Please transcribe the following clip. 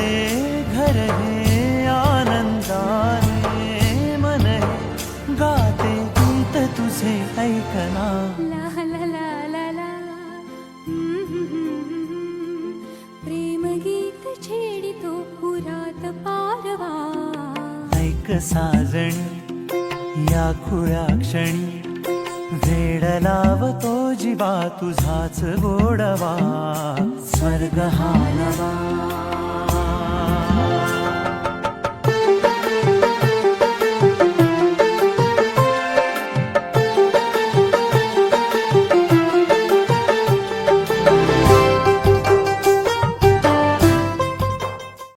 फुलले घर हे आनंदाने, मन हे गाते गीत तुझे ऐकना. ला ला ला ला ला प्रेम गीत छेडितो पुरात पारवा. ऐक साजणी या खुळ्या क्षणी, वेड लावतो जीवा तुझाच गोडवा. स्वर्ग हा नवा